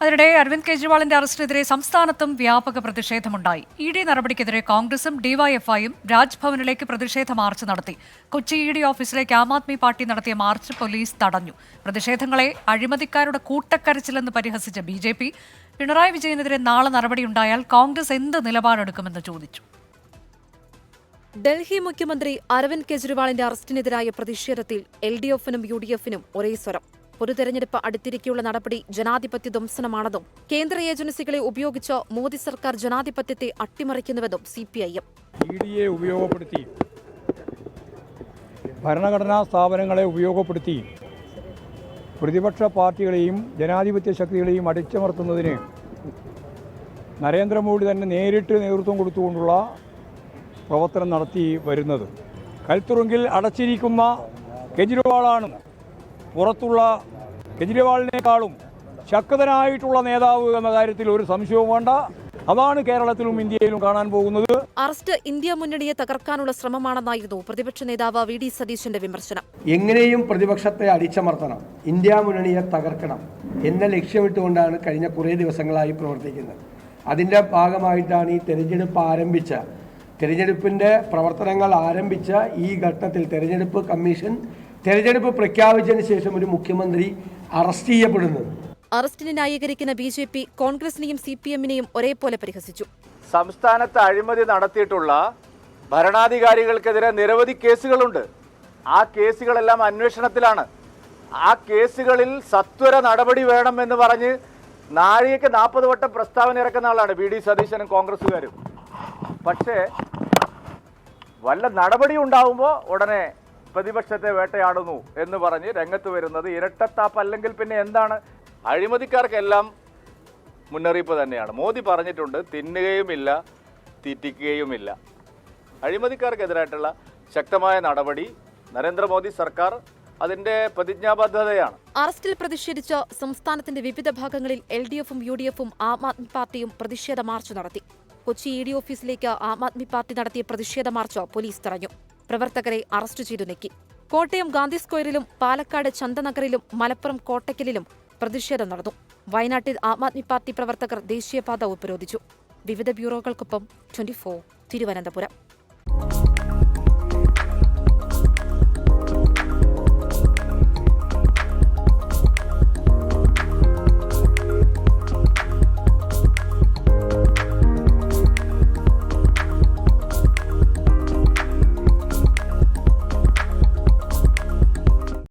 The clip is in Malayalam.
അതിനിടെ അരവിന്ദ് കെജ്രിവാളിന്റെ അറസ്റ്റിനെതിരെ സംസ്ഥാനത്തും വ്യാപക പ്രതിഷേധമുണ്ടായി. ഇ.ഡി നടപടിക്കെതിരെ കോൺഗ്രസും ഡിവൈഎഫ്ഐയും രാജ്ഭവനിലേക്ക് പ്രതിഷേധ മാർച്ച് നടത്തി. കൊച്ചി ഇ.ഡി ഓഫീസിലേക്ക് ആം ആദ്മി പാർട്ടി നടത്തിയ മാർച്ച് പോലീസ് തടഞ്ഞു. പ്രതിഷേധങ്ങളെ അഴിമതിക്കാരുടെ കൂട്ടക്കരച്ചിലെന്ന് പരിഹസിച്ച ബി.ജെ.പി പിണറായി വിജയനെതിരെ നാളെ നടപടിയുണ്ടായാൽ കോൺഗ്രസ് എന്ത് നിലപാടെടുക്കുമെന്ന് ചോദിച്ചു. ഡൽഹി മുഖ്യമന്ത്രി അരവിന്ദ് കെജ്രിവാളിന്റെ അറസ്റ്റിനെതിരായ പ്രതിഷേധത്തിൽ LDFനും UDFനും ഒരേ സ്വരം. പൊതുതെരഞ്ഞെടുപ്പ് അടുത്തിരിക്കെയുള്ള നടപടി ജനാധിപത്യ ധ്വംസനമാണെന്നും കേന്ദ്ര ഏജൻസികളെ ഉപയോഗിച്ച് മോദി സർക്കാർ ജനാധിപത്യത്തെ അട്ടിമറിക്കുന്നുവെന്നും CPIM. EDയെ ഉപയോഗപ്പെടുത്തി ഭരണഘടനാ സ്ഥാപനങ്ങളെ ഉപയോഗപ്പെടുത്തി പ്രതിപക്ഷ പാർട്ടികളെയും ജനാധിപത്യ ശക്തികളെയും അടിച്ചമർത്തുന്നതിന് നരേന്ദ്രമോദി തന്നെ നേരിട്ട് നേതൃത്വം കൊടുത്തുകൊണ്ടുള്ള പ്രവർത്തനം നടത്തി വരുന്നത്. കൽത്തുറുങ്കിൽ അടച്ചിരിക്കുന്ന കെജ്രിവാളാണ് പുറത്തുള്ള കെജ്രിവാളിനേക്കാളും ശക്തനായിട്ടുള്ള നേതാവ് എന്ന കാര്യത്തിൽ ഒരു സംശയവും വേണ്ട. അതാണ് കേരളത്തിലും ഇന്ത്യയിലും കാണാൻ പോകുന്നത്. അറസ്റ്റ് ഇന്ത്യ മുന്നണിയെ തകർക്കാനുള്ള ശ്രമമാണെന്നായിരുന്നു പ്രതിപക്ഷ നേതാവ് VD സതീശന്റെ വിമർശനം. എങ്ങനെയും പ്രതിപക്ഷത്തെ അടിച്ചമർത്തണം, ഇന്ത്യ മുന്നണിയെ തകർക്കണം എന്ന ലക്ഷ്യമിട്ടുകൊണ്ടാണ് കഴിഞ്ഞ കുറേ ദിവസങ്ങളായി പ്രവർത്തിക്കുന്നത്. അതിൻ്റെ ഭാഗമായിട്ടാണ് ഈ തെരഞ്ഞെടുപ്പിൻ്റെ പ്രവർത്തനങ്ങൾ ആരംഭിച്ച ഈ ഘട്ടത്തിൽ തെരഞ്ഞെടുപ്പ് കമ്മീഷൻ തെരഞ്ഞെടുപ്പ് പ്രഖ്യാപിച്ചതിന് ശേഷം ഒരു മുഖ്യമന്ത്രി അറസ്റ്റ് ചെയ്യപ്പെടുന്നത്. അറസ്റ്റിനെ ന്യായീകരിക്കുന്ന BJP കോൺഗ്രസിനെയും CPMനെയും ഒരേപോലെ പരിഹസിച്ചു. സംസ്ഥാനത്ത് അഴിമതി നടത്തിയിട്ടുള്ള ഭരണാധികാരികൾക്കെതിരെ നിരവധി കേസുകളുണ്ട്. ആ കേസുകളെല്ലാം അന്വേഷണത്തിലാണ്. ആ കേസുകളിൽ സത്വര നടപടി വേണമെന്ന് പറഞ്ഞ് നാഴികയ്ക്ക് 40 വട്ടം പ്രസ്താവന ഇറക്കുന്ന ആളാണ് VD സതീശനും കോൺഗ്രസ്സുകാരും. പക്ഷേ വല്ല നടപടി ഉണ്ടാവുമ്പോൾ ഉടനെ പ്രതിപക്ഷത്തെ വേട്ടയാടുന്നു എന്ന് പറഞ്ഞ് രംഗത്ത് വരുന്നത് ഇരട്ടത്താപ്പ് അല്ലെങ്കിൽ പിന്നെ എന്താണ്? അഴിമതിക്കാർക്കെല്ലാം മുന്നറിയിപ്പ് തന്നെയാണ്. മോദി പറഞ്ഞിട്ടുണ്ട്, തിന്നുകയുമില്ല തീറ്റിക്കുകയുമില്ല. അഴിമതിക്കാർക്കെതിരായിട്ടുള്ള ശക്തമായ നടപടി നരേന്ദ്രമോദി സർക്കാർ അതിന്റെ പ്രതിജ്ഞാബദ്ധതയാണ്. അറസ്റ്റിൽ പ്രതിഷേധിച്ച് സംസ്ഥാനത്തിന്റെ വിവിധ ഭാഗങ്ങളിൽ LDFും UDFും ആം ആദ്മി പാർട്ടിയും പ്രതിഷേധ മാർച്ച് നടത്തി. കൊച്ചി ED ഓഫീസിലേക്ക് ആം ആദ്മി പാർട്ടി നടത്തിയ പ്രതിഷേധ മാർച്ച് പോലീസ് തടഞ്ഞു. പ്രവർത്തകരെ അറസ്റ്റ് ചെയ്തു നീക്കി. കോട്ടയം ഗാന്ധി സ്ക്വയറിലും പാലക്കാട് ചന്ദനഗറിലും മലപ്പുറം കോട്ടയ്ക്കലിലും പ്രതിഷേധം നടന്നു. വയനാട്ടിൽ ആം ആദ്മി പാർട്ടി പ്രവർത്തകർ ദേശീയപാത ഉപരോധിച്ചു. വിവിധ ബ്യൂറോകൾക്കൊപ്പം 24 തിരുവനന്തപുരം.